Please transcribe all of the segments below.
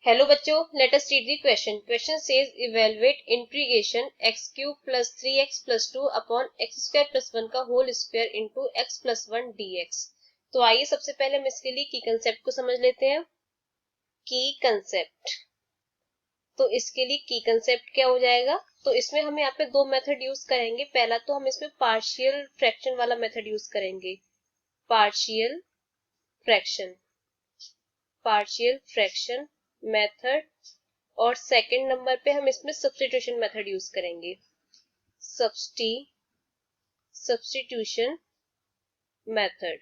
Hello बच्चों, let us read the question. Question says evaluate integration x cube plus 3x plus 2 upon x square plus 1 का whole square into x plus 1 dx। तो आइए सबसे पहले हम इसके लिए की कंसेप्ट को समझ लेते हैं। की कंसेप्ट, तो इसके लिए की कंसेप्ट क्या हो जाएगा? तो इसमें हम यहाँ पे दो मेथड यूज करेंगे। पहला तो हम इसमें पार्शियल फ्रैक्शन वाला मेथड यूज करेंगे, partial fraction, partial fraction method. और सेकंड नंबर पे हम इसमें सब्स्टिट्यूशन मेथड यूज करेंगे, सब्स्टिट्यूशन मेथड,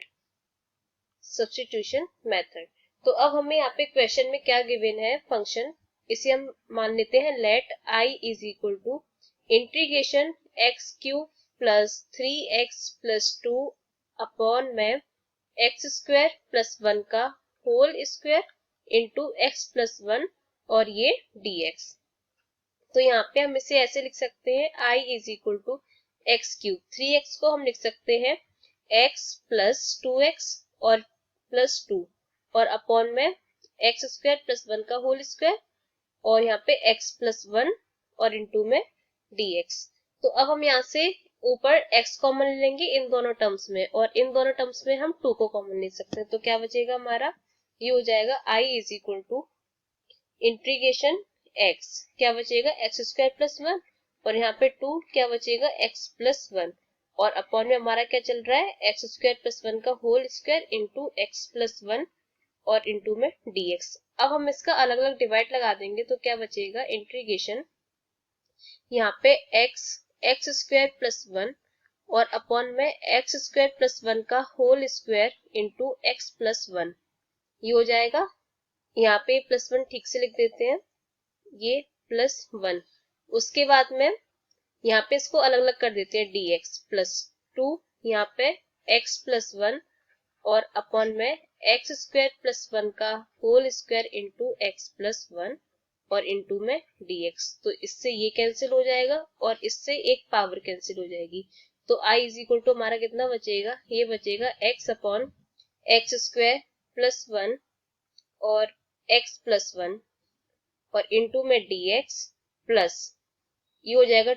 सब्स्टिट्यूशन मेथड। तो अब हमें यहाँ पे क्वेश्चन में क्या गिवन है, फंक्शन, इसे हम मान लेते हैं let I is equal to integration x cube plus 3x plus 2 upon में एक्स स्क्वायर प्लस 1 का whole square into x plus 1 और ये dx। तो यहाँ पे हम इसे ऐसे लिख सकते हैं i is equal to x cube, 3x को हम लिख सकते हैं x प्लस 2x और प्लस 2 और अपॉन में एक्स स्क्वायर प्लस 1 का होल स्क्वायर और यहाँ पे x प्लस 1 और इंटू में dx। तो अब हम यहाँ से ऊपर x कॉमन लेंगे इन दोनों टर्म्स में और इन दोनों टर्म्स में हम 2 को कॉमन ले सकते हैं। तो क्या बचेगा हमारा, ये हो जाएगा i is equal to integration x, क्या बचेगा एक्स स्क्वायर प्लस 1 और यहाँ पे 2 क्या बचेगा x प्लस 1 और अपॉन में हमारा क्या चल रहा है एक्स स्क्वायर प्लस 1 का whole square into x plus 1 और इंटू में dx। अब हम इसका अलग अलग डिवाइड लगा देंगे तो क्या बचेगा इंटीग्रेशन यहाँ पे एक्स स्क्वायर प्लस 1 और अपॉन में एक्स स्क्वायर प्लस 1 का whole square into x plus 1, ये हो जाएगा। यहाँ पे प्लस 1 ठीक से लिख देते हैं, ये प्लस 1। उसके बाद में यहाँ पे इसको अलग अलग कर देते हैं dx प्लस 2, यहाँ पे x प्लस 1 और अपॉन में एक्स स्क्वायर प्लस 1 का whole square into x plus 1 और इंटू में dx। तो इससे ये कैंसिल हो जाएगा और इससे एक पावर कैंसिल हो जाएगी। तो i इज इक्वल टू हमारा कितना बचेगा, ये बचेगा x upon x square plus 1 और x प्लस 1 और इंटू में dx प्लस ये हो जाएगा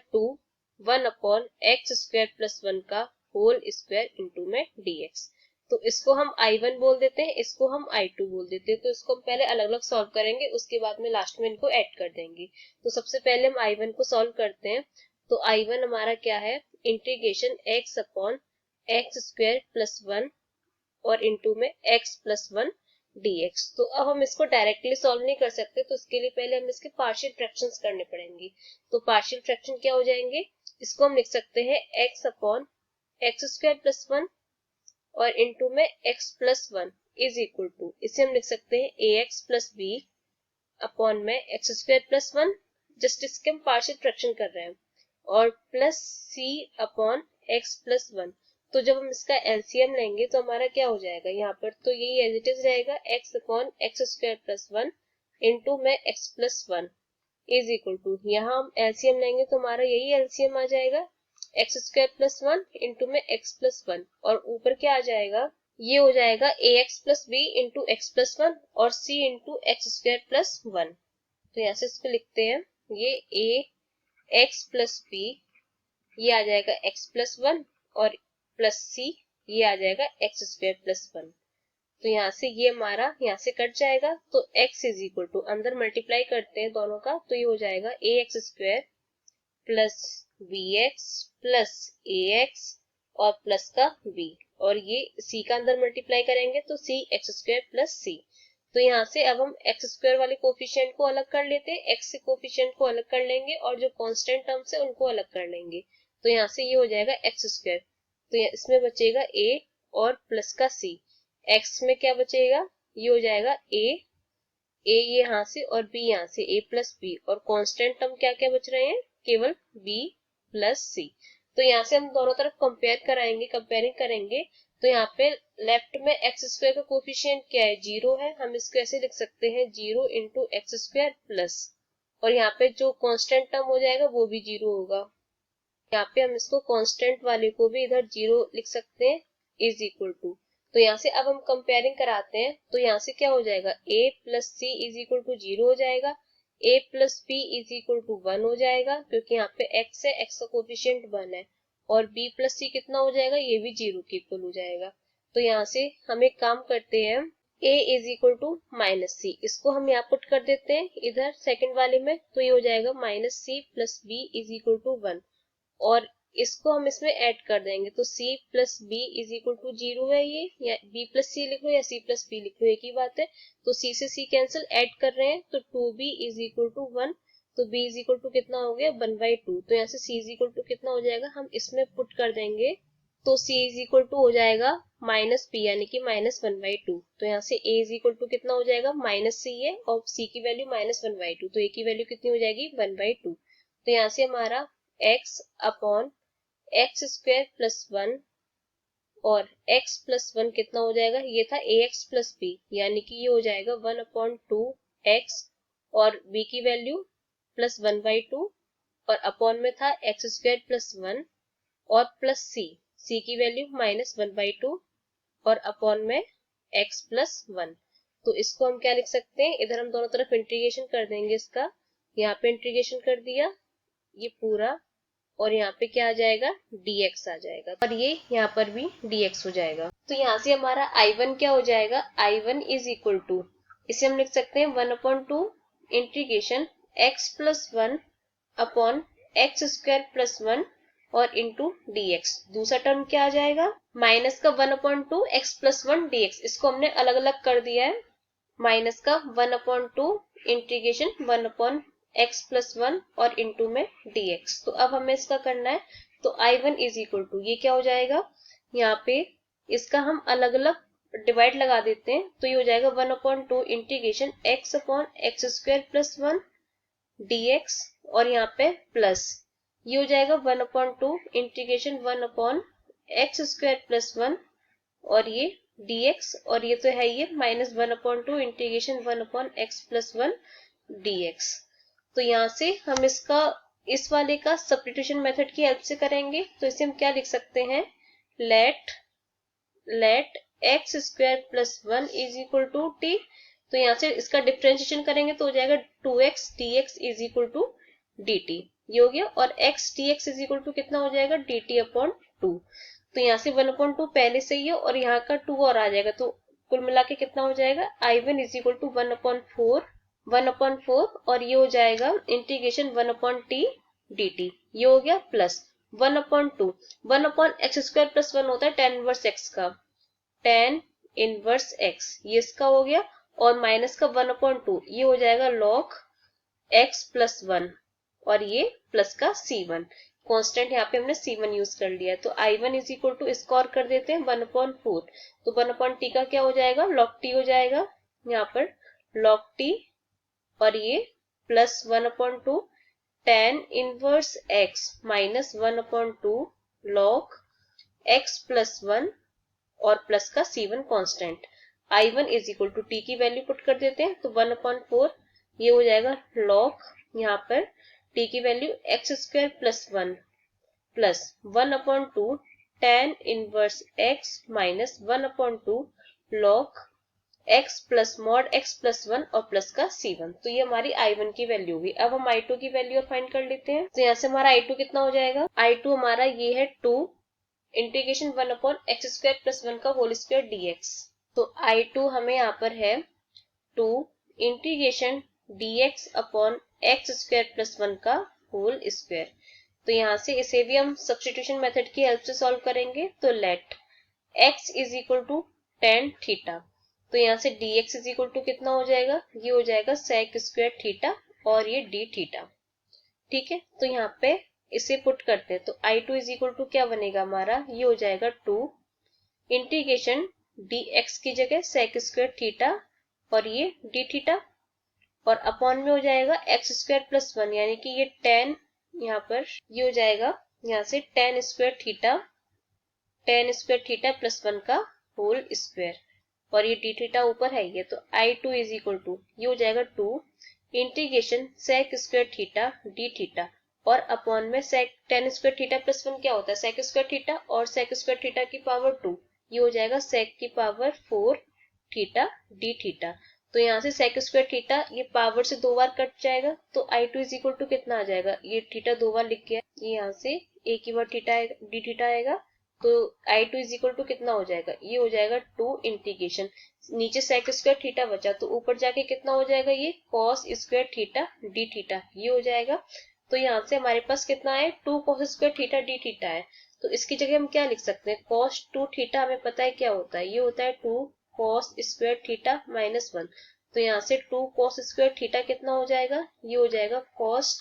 1 अपॉन एक्स स्क्वायर प्लस 1 का होल स्क्वायर इंटू में dx। तो इसको हम i1 बोल देते हैं, इसको हम i2 बोल देते हैं। तो इसको हम पहले अलग अलग सॉल्व करेंगे, उसके बाद में लास्ट में इनको ऐड कर देंगे। तो सबसे पहले हम i1 को सॉल्व करते हैं। तो i1 हमारा क्या है, integration x upon x square plus 1 और इंटू में x प्लस 1 dx। तो अब हम इसको डायरेक्टली सॉल्व नहीं कर सकते, तो इसके लिए पहले हम इसके पार्शियल फ्रैक्शंस करने पड़ेंगे। तो पार्शियल फ्रैक्शन क्या हो जाएंगे, इसको हम लिख सकते हैं x upon x square plus 1 और इंटू में x plus 1 is equal to, इसे हम लिख सकते हैं ax प्लस b अपॉन में एक्स स्क्वायर प्लस 1, जस्ट इसके हम पार्शियल फ्रैक्शन कर रहे हैं, और plus c upon x plus 1। तो जब हम इसका एलसीएम लेंगे तो हमारा क्या हो जाएगा, यहाँ पर तो यही एज इट इज रहेगा x upon x square plus 1 into में x plus 1 is equal to, यहाँ हम एलसीएम लेंगे तो हमारा यही एलसीएम आ जाएगा एक्स स्क्वायर प्लस 1 इंटू में x प्लस 1 और ऊपर क्या आ जाएगा, ये हो जाएगा ax plus b into x plus 1 और c into x square plus 1। तो यहाँ से इसको लिखते हैं, ये ax प्लस b ये आ जाएगा x प्लस 1 और प्लस c ये आ जाएगा एक्स स्क्वायर प्लस 1। तो यहाँ से ये हमारा यहाँ से कट जाएगा, तो x इज इक्वल टू अंदर मल्टीप्लाई करते हैं दोनों का, तो ये हो जाएगा ax square plus bx plus ax और प्लस का b और ये c का अंदर मल्टीप्लाई करेंगे तो c x square plus c। तो यहाँ से अब हम एक्स स्क्वायर वाले कोफिशिएंट को अलग कर लेते हैं, x से कोफिशिएंट को अलग कर लेंगे और जो कांस्टेंट टर्म्स है उनको अलग कर लेंगे। तो यहाँ से ये हो जाएगा एक्स स्क्वायर, तो इसमें बचेगा a और प्लस का c। x में क्या बचेगा, ये हो जाएगा a ये यहाँ से और b यहाँ से, a प्लस b और कांस्टेंट टर्म क्या क्या बच रहे हैं, केवल b प्लस c। तो यहाँ से हम दोनों तरफ कंपेयर कराएंगे, कंपेयरिंग करेंगे। तो यहाँ पे लेफ्ट में एक्स स्क्वायर का कोफिशिएंट क्या है, 0 है, हम इसको ऐसे लिख सकते हैं 0 इंटू एक्स स्क्वायर प्लस, और यहाँ पे जो कांस्टेंट टर्म हो जाएगा वो भी 0 होगा। यहाँ पे हम इसको कांस्टेंट वाले को भी इधर 0 लिख सकते हैं इज इक्वल टू, तो यहाँ से अब हम कंपेयरिंग कराते हैं, तो यहाँ से क्या हो जाएगा, a plus c is equal to 0 हो जाएगा, a plus b is equal to 1 हो जाएगा, क्योंकि यहाँ पे x है, x का कोफिशिएंट 1 है, और b प्लस सी कितना हो जाएगा, ये भी 0 के इक्वल हो जाएगा। तो यहाँ से हम एक काम करते हैं, a is equal to minus C, इसको हम यहाँ पुट कर देते हैं इधर सेकंड वाले में, तो ये हो जाएगा minus c plus b is equal to 1, और इसको हम इसमें ऐड कर देंगे, तो c plus b is equal to 0 है ये, या b प्लस सी लिख लो या c प्लस बी लिख लो, एक ही बात है। तो c से c कैंसिल, ऐड कर रहे हैं, तो 2b इज इक्वल टू 1, तो b इज इक्वल टू कितना हो गया, 1/2। तो यहाँ से c इज इक्वल टू कितना हो जाएगा, हम इसमें पुट कर देंगे, तो c इज इक्वल टू हो जाएगा माइनस p, यानी कि माइनस 1/2। तो यहाँ से a इज इक्वल टू कितना हो जाएगा, माइनस c है, और c की वैल्यू माइनस 1/2, तो a की वैल्यू कितनी हो जाएगी, 1/2। तो यहाँ से हमारा x upon x square plus 1 और x प्लस 1 कितना हो जाएगा, ये था ax प्लस b, यानी कि ये हो जाएगा 1/2x, और b की वैल्यू प्लस 1/2, और अपॉन में था x स्क्वायर प्लस 1 और प्लस c की वैल्यू माइनस 1/2 और अपॉन में x प्लस 1। तो इसको हम क्या लिख सकते हैं, इधर हम दोनों तरफ इंटीग्रेशन कर देंगे इसका, यहाँ पे इंटीग्रेशन कर दिया ये पूरा, और यहाँ पे क्या आ जाएगा, dx आ जाएगा, और ये यहाँ पर भी dx हो जाएगा। तो यहाँ से हमारा I1 क्या हो जाएगा, I1 इज इक्वल टू, इसे हम लिख सकते हैं 1/2 integration x plus 1 upon x square plus 1 और इंटू dx। दूसरा टर्म क्या आ जाएगा, माइनस का 1/2 x प्लस 1 dx, इसको हमने अलग अलग कर दिया है, माइनस का 1/2 इंटीग्रेशन 1 x प्लस 1 और इंटू में dx। तो अब हमें इसका करना है, तो I1 इज इक्वल टू, ये क्या हो जाएगा, यहाँ पे इसका हम अलग अलग डिवाइड लगा देते हैं, तो ये हो जाएगा 1/2 integration x upon x square plus 1 dx, और यहाँ पे प्लस ये हो जाएगा 1/2 integration 1 upon x square plus 1 और ये dx, और ये तो है ये minus 1/2 integration 1 upon x plus 1 dx। तो यहाँ से हम इसका इस वाले का सब्स्टिट्यूशन मेथड की हेल्प से करेंगे, तो इसे हम क्या लिख सकते हैं, let x square plus 1 is equal to t. तो यहाँ से इसका डिफरेंशिएशन करेंगे तो हो जाएगा 2x dx is equal to dt, ये हो गया, और x dx is equal to कितना हो जाएगा, dt अपॉन 2। तो यहाँ से 1/2 पहले से ही है, और यहाँ का 2 और आ जाएगा, तो कुल मिला के कितना हो जाएगा, I1 इज इक्वल टू 1/4 और ये हो जाएगा इंटीग्रेशन 1/t dt, ये हो गया, प्लस 1/2 1/x स्क्वायर प्लस 1 होता है tan इनवर्स x का, tan इनवर्स x, ये इसका हो गया, और माइनस का 1/2 ये हो जाएगा log x प्लस 1, और ये प्लस का c1, कांस्टेंट यहाँ पे हमने c1 यूज कर लिया है। तो I1 इज इक्वल टू, इसको और कर देते हैं 1/4, तो 1/t का क्या हो जाएगा, log t हो जाएगा, यहाँ पर log t, और ये plus 1/2 tan inverse x minus 1/2 log x plus 1 और प्लस का c1 constant. I1 is equal to t की वैल्यू पुट कर देते हैं, तो 1/4 ये हो जाएगा log, यहाँ पर t की value x square plus 1 plus 1/2 tan inverse x minus 1/2 log x plus mod x plus 1 और प्लस का c1। तो ये हमारी I1 की वैल्यू हुई। अब हम I2 की वैल्यू और फाइंड कर लेते हैं। तो यहाँ से हमारा I2 कितना हो जाएगा, I2 हमारा ये है 2 integration 1 upon x square plus 1 का होल स्क्वायर dx। तो I2 हमें यहाँ पर है 2 integration dx upon x square plus 1 का होल स्क्वायर। तो यहाँ से इसे भी हम सब्स्टिट्यूशन मेथड की हेल्प से सॉल्व करेंगे, तो let x is equal to tan theta, तो यहाँ से dx इज इक्वल टू कितना हो जाएगा, ये हो जाएगा sec स्क्वायर थीटा और ये d थीटा, ठीक है। तो यहाँ पे इसे पुट करते हैं, तो I2 इज इक्वल टू क्या बनेगा हमारा, ये हो जाएगा 2 इंटीग्रेशन dx की जगह sec स्क्वायर थीटा और ये d थीटा, और अपॉन में हो जाएगा x स्क्वायर प्लस 1, यानी कि ये tan, यहाँ पर ये हो जाएगा यहाँ से tan स्क्वायर थीटा प्लस 1 का होल स्क्वायर, और ये d थीटा ऊपर है ये, तो I2 इज इक्वल टू ये हो जाएगा 2 integration sec square theta d theta, और अपॉन में sec tan square theta plus 1 क्या होता है, sec स्क्वायर थीटा, और sec स्क्वायर थीटा की पावर 2, ये हो जाएगा sec की पावर 4 थीटा डी थीटा। तो यहाँ से sec स्क्वायर थीटा ये पावर से 2 बार कट जाएगा, तो I2 इज इक्वल टू कितना आ जाएगा, ये थीटा 2 बार लिख गया, ये यहाँ से एक ही बार थीटा डी थीटा आएगा, तो I2 इज इक्वल टू कितना हो जाएगा, ये हो जाएगा 2 इंटीग्रेशन, नीचे sec स्क्वायर थीटा बचा तो ऊपर जाके कितना हो जाएगा, ये cos square theta D theta ये हो जाएगा। तो यहाँ से हमारे पास कितना है, 2 cos square theta D theta है, तो इसकी जगह हम क्या लिख सकते हैं, cos 2 थीटा हमें पता है क्या होता है, ये होता है 2 cos स्क्वायर थीटा माइनस 1। तो यहाँ से 2 cos स्क्वायर थीटा कितना हो जाएगा, ये हो जाएगा cos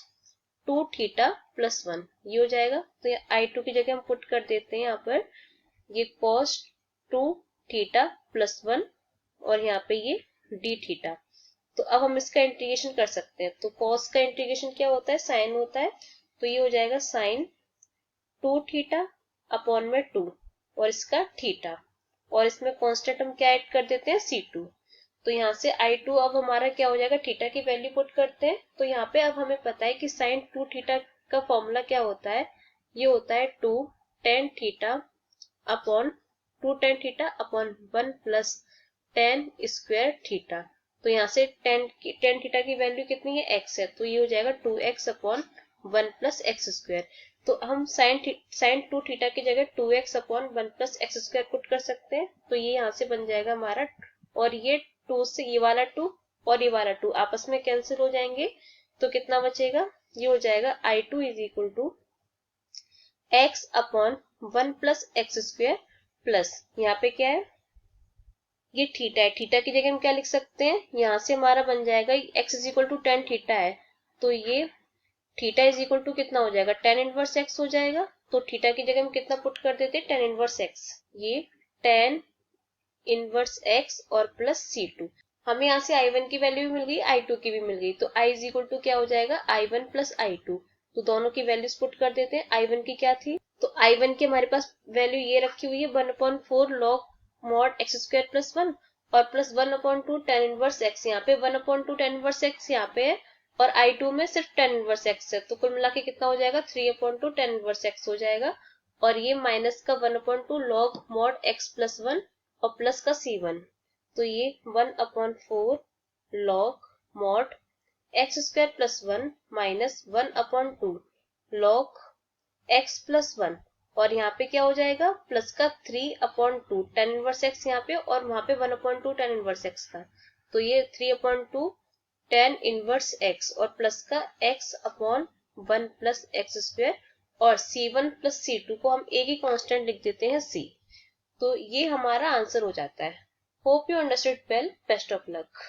2 थीटा प्लस 1 ये हो जाएगा। तो ये I2 की जगह हम पुट कर देते हैं यहाँ पर, ये cos 2 थीटा प्लस 1 और यहाँ पे ये डी थीटा। तो अब हम इसका इंटीग्रेशन कर सकते हैं, तो cos का इंटीग्रेशन क्या होता है, साइन होता है, तो ये हो जाएगा साइन 2 थीटा अपॉन में 2 और इसका थीटा, और इसमें कांस्टेंट हम क्या ऐड कर देते हैं, C2। तो यहाँ से I2 अब हमारा क्या हो जाएगा, थीटा की वैल्यू पुट करते हैं, तो यहाँ पे अब हमें पता है कि साइन 2 थीटा का फॉर्मूला क्या होता है, ये होता है 2 tan theta upon 2 tan theta upon 1 plus tan square theta. तो यहाँ से tan थीटा की वैल्यू कितनी है, x है, तो ये हो जाएगा 2x upon 1 plus x square. तो हम साइन 2 थीटा की जगह 2x upon 1 plus x square put कर सकते हैं, तो ये यहाँ से बन जाएगा हमारा, और ये 2 से ये वाला 2 और ये वाला 2 आपस में कैंसिल हो जाएंगे, तो कितना बचेगा, ये हो जाएगा I2 is equal to x upon 1 plus x square plus यहाँ पे क्या है, ये थीटा है, थीटा की जगह हम क्या लिख सकते हैं, यहाँ से हमारा बन जाएगा x is equal to tan theta है, तो ये थीटा इज इक्वल टू कितना हो जाएगा, टेन इनवर्स x हो जाएगा। तो थीटा की जगह हम कितना पुट कर देते हैं, टेन इनवर्स x, ये टेन इनवर्स x और प्लस C2। हमें यहाँ से I1 की वैल्यू भी मिल गई, I2 की भी मिल गई, तो I इज इक्वल टू क्या हो जाएगा, I1 प्लस I2। तो दोनों की वैल्यूज पुट कर देते हैं, I1 की क्या थी, तो I1 की हमारे पास वैल्यू ये रखी हुई है 1/4 log mod x square plus 1 और प्लस 1/2 tan इनवर्स x, यहाँ पे 1/2 tan इनवर्स x यहाँ पे है, और I2 में सिर्फ tan इनवर्स x है, तो कुल मिला के कितना हो जाएगा, 3/2 tan इनवर्स x हो जाएगा, और ये माइनस का 1/2 log mod x प्लस 1 और प्लस का C1, तो ये 1/4 log mod x square plus 1 minus 1/2 log x plus 1, और यहाँ पे क्या हो जाएगा, प्लस का 3/2 tan इनवर्स x यहाँ पे, और वहां पे 1/2 tan इनवर्स x था, तो ये 3/2 tan इनवर्स x और प्लस का x upon 1 plus x square, और C1 प्लस C2 को हम एक ही कांस्टेंट लिख देते हैं C। तो ये हमारा आंसर हो जाता है। Hope you understood well, best of luck.